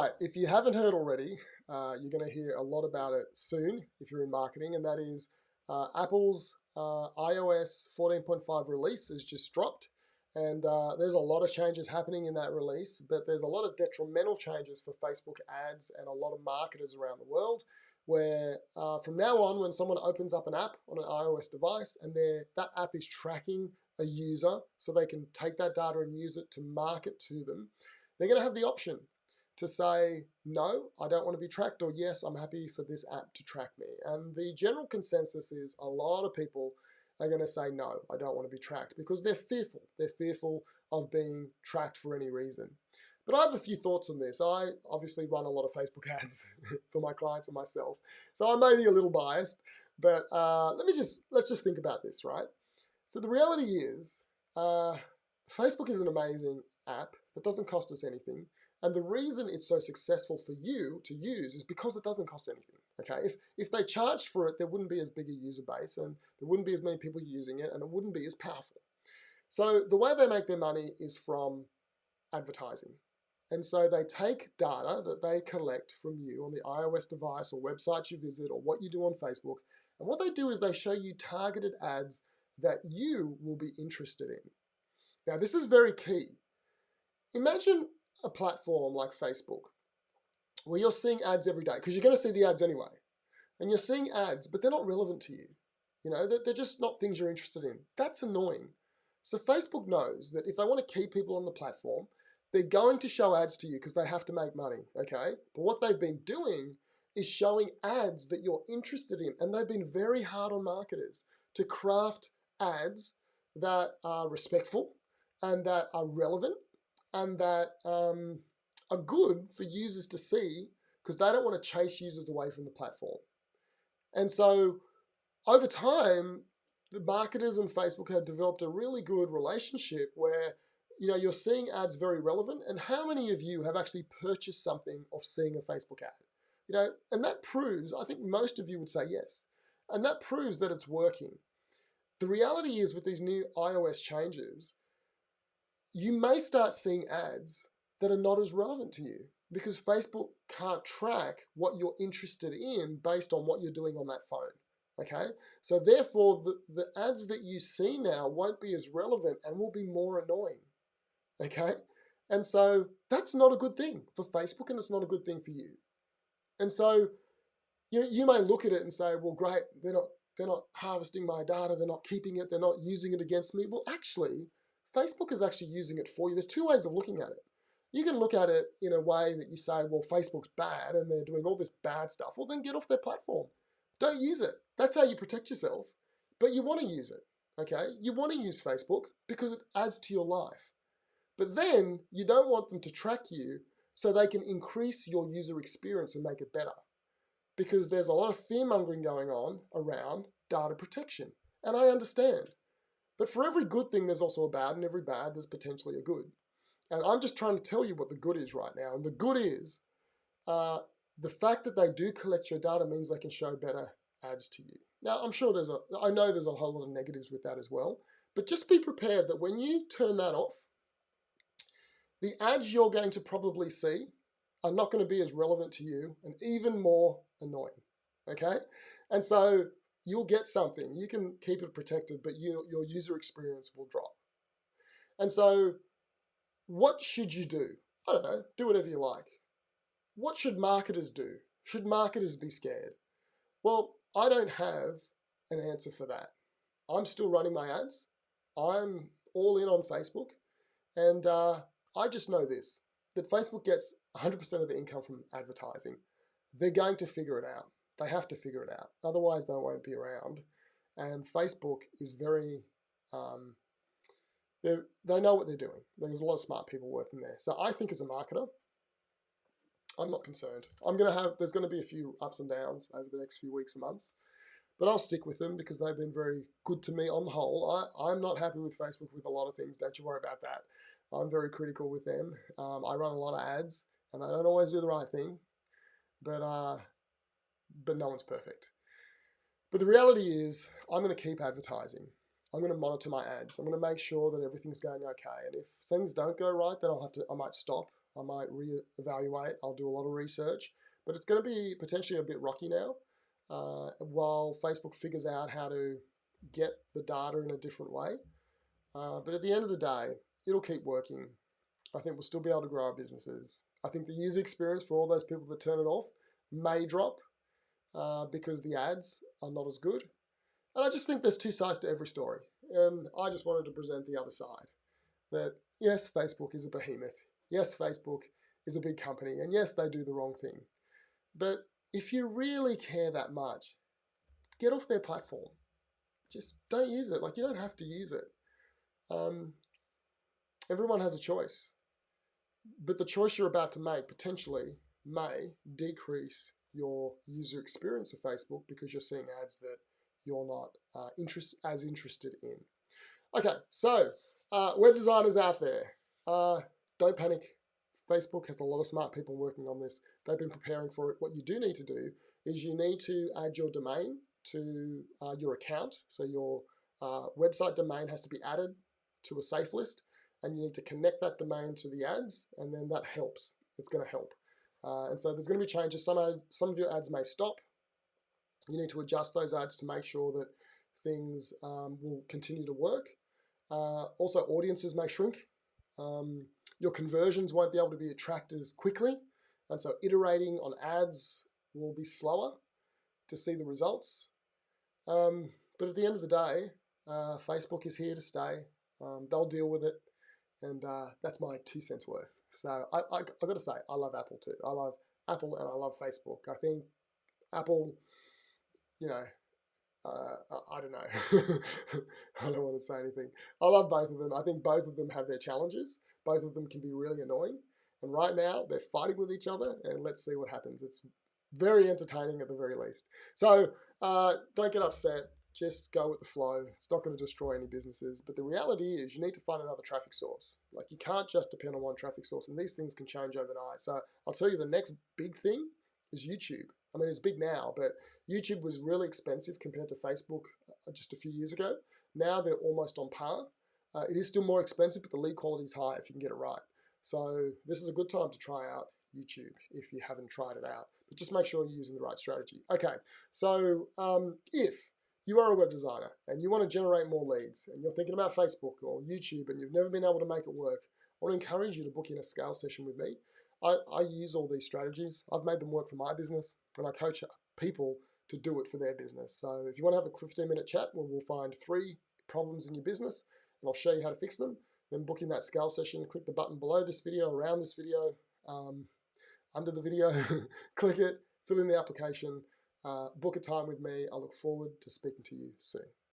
right, if you haven't heard already, you're going to hear a lot about it soon if you're in marketing, and that is Apple's iOS 14.5 release has just dropped, and there's a lot of changes happening in that release, but there's a lot of detrimental changes for Facebook ads and a lot of marketers around the world, where from now on, when someone opens up an app on an iOS device and that app is tracking a user so they can take that data and use it to market to them, they're going to have the option to say, no, I don't want to be tracked, or yes, I'm happy for this app to track me. And the general consensus is a lot of people are going to say, no, I don't want to be tracked, because they're fearful. They're fearful of being tracked for any reason. But I have a few thoughts on this. I obviously run a lot of Facebook ads for my clients and myself, so I may be a little biased, but let's just think about this, right? So the reality is, Facebook is an amazing app that doesn't cost us anything. And the reason it's so successful for you to use is because it doesn't cost anything. Okay, if they charged for it, there wouldn't be as big a user base, and there wouldn't be as many people using it, and it wouldn't be as powerful. So the way they make their money is from advertising. And so they take data that they collect from you on the iOS device or websites you visit or what you do on Facebook. And what they do is they show you targeted ads that you will be interested in. Now, this is very key. Imagine a platform like Facebook where you're seeing ads every day, because you're going to see the ads anyway. And you're seeing ads, but they're not relevant to you. You know, they're just not things you're interested in. That's annoying. So Facebook knows that if they want to keep people on the platform, they're going to show ads to you because they have to make money, okay? But what they've been doing is showing ads that you're interested in. And they've been very hard on marketers to craft ads that are respectful and that are relevant and that are good for users to see, because they don't want to chase users away from the platform. And so over time, the marketers and Facebook have developed a really good relationship where, you know, you're seeing ads very relevant. And how many of you have actually purchased something off seeing a Facebook ad? You know, and that proves, I think most of you would say yes. And that proves that it's working. The reality is, with these new iOS changes, you may start seeing ads that are not as relevant to you, because Facebook can't track what you're interested in based on what you're doing on that phone. Okay, so therefore the ads that you see now won't be as relevant and will be more annoying. Okay, and so that's not a good thing for Facebook, and it's not a good thing for you. And so you may look at it and say, well, great, they're not harvesting my data, they're not keeping it, they're not using it against me. Well, actually, Facebook is actually using it for you. There's two ways of looking at it. You can look at it in a way that you say, well, Facebook's bad and they're doing all this bad stuff. Well, then get off their platform. Don't use it. That's how you protect yourself. But you want to use it, okay? You want to use Facebook because it adds to your life. But then you don't want them to track you so they can increase your user experience and make it better. Because there's a lot of fear-mongering going on around data protection. And I understand. But for every good thing, there's also a bad, and every bad, there's potentially a good. And I'm just trying to tell you what the good is right now. And the good is the fact that they do collect your data means they can show better ads to you. Now, I'm sure I know there's a whole lot of negatives with that as well. But just be prepared that when you turn that off, the ads you're going to probably see are not going to be as relevant to you and even more annoying. Okay? And so you'll get something. You can keep it protected, but your user experience will drop. And so what should you do? I don't know. Do whatever you like. What should marketers do? Should marketers be scared? Well, I don't have an answer for that. I'm still running my ads. I'm all in on Facebook. And I just know this, that Facebook gets 100% of the income from advertising. They're going to figure it out. They have to figure it out. Otherwise, they won't be around. And Facebook is very, they know what they're doing. There's a lot of smart people working there. So I think as a marketer, I'm not concerned. There's going to be a few ups and downs over the next few weeks and months, but I'll stick with them because they've been very good to me on the whole. I'm not happy with Facebook with a lot of things. Don't you worry about that. I'm very critical with them. I run a lot of ads and I don't always do the right thing, but no one's perfect. But the reality is I'm going to keep advertising. I'm going to monitor my ads. I'm going to make sure that everything's going okay. And if things don't go right, then I might stop I might re-evaluate. I'll do a lot of research, but it's going to be potentially a bit rocky now. While Facebook figures out how to get the data in a different way. But at the end of the day, it'll keep working. I think we'll still be able to grow our businesses. I think the user experience for all those people that turn it off may drop because the ads are not as good. And I just think there's two sides to every story. And I just wanted to present the other side. That yes, Facebook is a behemoth. Yes, Facebook is a big company. And yes, they do the wrong thing. But if you really care that much, get off their platform. Just don't use it. Like, you don't have to use it. Everyone has a choice. But the choice you're about to make potentially may decrease your user experience of Facebook because you're seeing ads that you're not as interested in. Okay, so web designers out there, don't panic. Facebook has a lot of smart people working on this. They've been preparing for it. What you do need to do is you need to add your domain to your account. So your website domain has to be added to a safe list, and you need to connect that domain to the ads, and then that helps. It's going to help. And so there's going to be changes. Some of your ads may stop. You need to adjust those ads to make sure that things will continue to work. Also, audiences may shrink. Your conversions won't be able to be tracked as quickly, and so iterating on ads will be slower to see the results. But at the end of the day, Facebook is here to stay. They'll deal with it, and that's my 2 cents worth. So I got to say, I love Apple too. I love Apple and I love Facebook. I think Apple, I don't know. I don't want to say anything. I love both of them. I think both of them have their challenges. Both of them can be really annoying. And right now, they're fighting with each other, and let's see what happens. It's very entertaining at the very least. So don't get upset. Just go with the flow. It's not going to destroy any businesses. But the reality is you need to find another traffic source. Like, you can't just depend on one traffic source, and these things can change overnight. So I'll tell you, the next big thing is YouTube. I mean, it's big now, but YouTube was really expensive compared to Facebook just a few years ago. Now they're almost on par. It is still more expensive, but the lead quality is high if you can get it right. So this is a good time to try out YouTube if you haven't tried it out. But just make sure you're using the right strategy. Okay, so if you are a web designer and you want to generate more leads and you're thinking about Facebook or YouTube and you've never been able to make it work, I want to encourage you to book in a scale session with me. I use all these strategies. I've made them work for my business, and I coach people to do it for their business. So if you want to have a 15-minute chat where we'll find 3 problems in your business and I'll show you how to fix them, then book in that scale session. Click the button below this video, around this video, under the video, click it, fill in the application, book a time with me. I look forward to speaking to you soon.